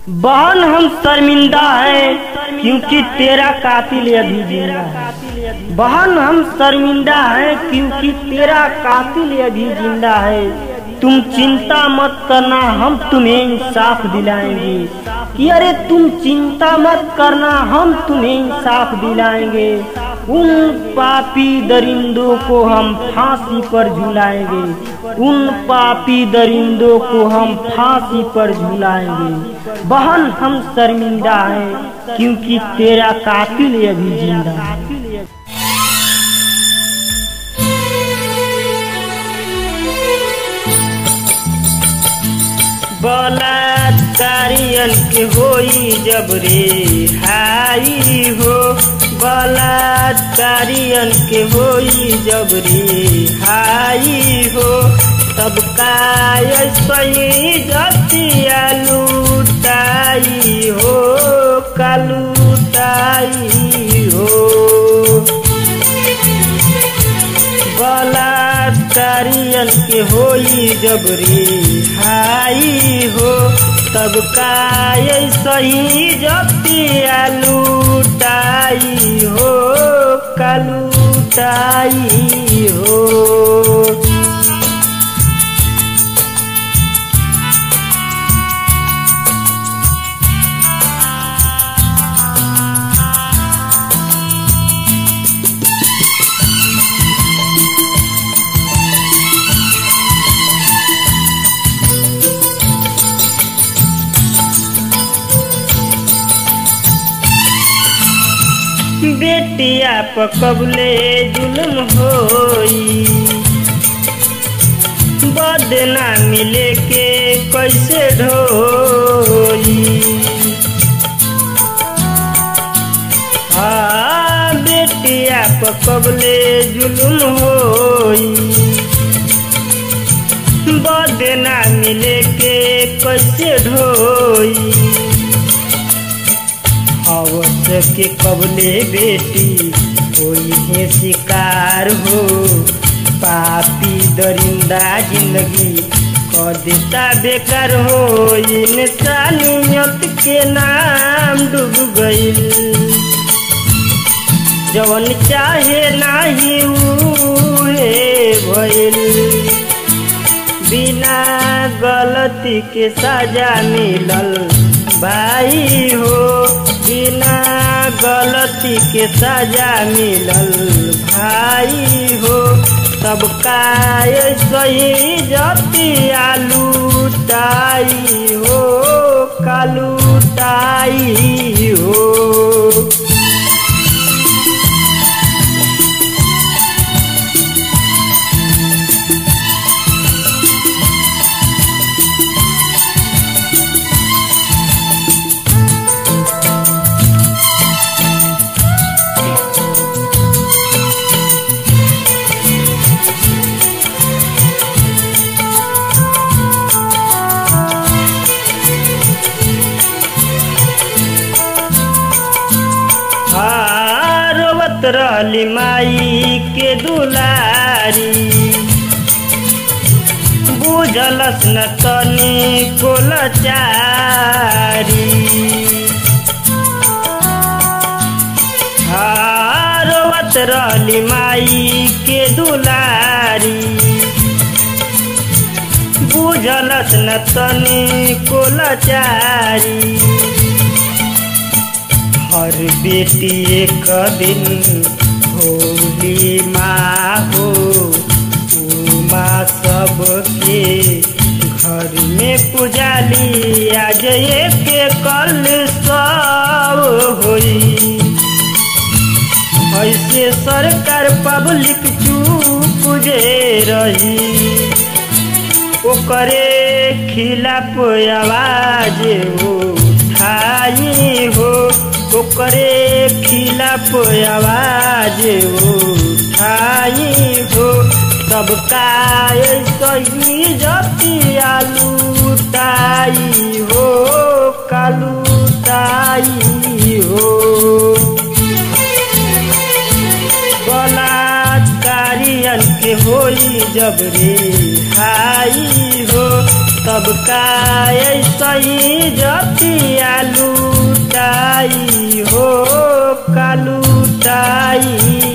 बहन हम शर्मिंदा हैं क्योंकि तेरा कातिल अभी जिंदा है। बहन हम शर्मिंदा हैं क्योंकि तेरा कातिल अभी जिंदा है। तुम चिंता मत करना, हम तुम्हें इंसाफ दिलाएंगे। कि अरे तुम चिंता मत करना, हम तुम्हें इंसाफ दिलाएंगे। उन पापी दरिंदों को हम फांसी पर झुलाएंगे। उन पापी दरिंदों को हम फांसी पर झुलाएंगे। बहन हम शर्मिंदा हैं क्योंकि तेरा कातिल अभी जिंदा है। बलात्कारियन के होई जब रिहाई हो। बलात्कारियन के होई जब रिहाई हो। तब काय सही जतिया लूटाई हो, कालूटाई हो। बलात्कारियन के होई जब रिहाई हो। तब काय सही जतिया लूटाई हो, कालूटाई हो। बेटिया पकबले जुल्म होई, बदनामी लेके कैसे ढोई। हाँ बेटिया पकबले जुल्म होई, बदनामी लेके कैसे ढोई। अवश्य के कबले बेटी होई है शिकार हो। पापी दरिंदा जिंदगी कर देता बेकार हो। इंसानियत के नाम डूब गईल, जवन चाहे नाही उहे भइल। बिना गलती के सजा मिलल भाई हो। बिना गलती के सजा मिलल भाई हो। तब काय सही जतिया लूटाई हो, कालूटाई हो। रोवत रहली माई के दुलारी, बुझलस न तनी को लाचारी। हाँ रोवत रहली माई के दुलारी, बुझलस न तनी को लाचारी। हर बेटी एक दिन होली माँ हो। माँ सबके घर में पुजाली, आज एक कल सब होई। ऐसे सरकार पब्लिक चुप जे रही, ओकरे खिलाफ आवाज उठाई हो। ओकरे खिलाफ आवाज उठाई हो। तब काय सही जतिया लूटाई हो, कालूटाई हो। बलात्कारियन के होई जब रिहाई हो। तब काय सही जतिया लुटाई।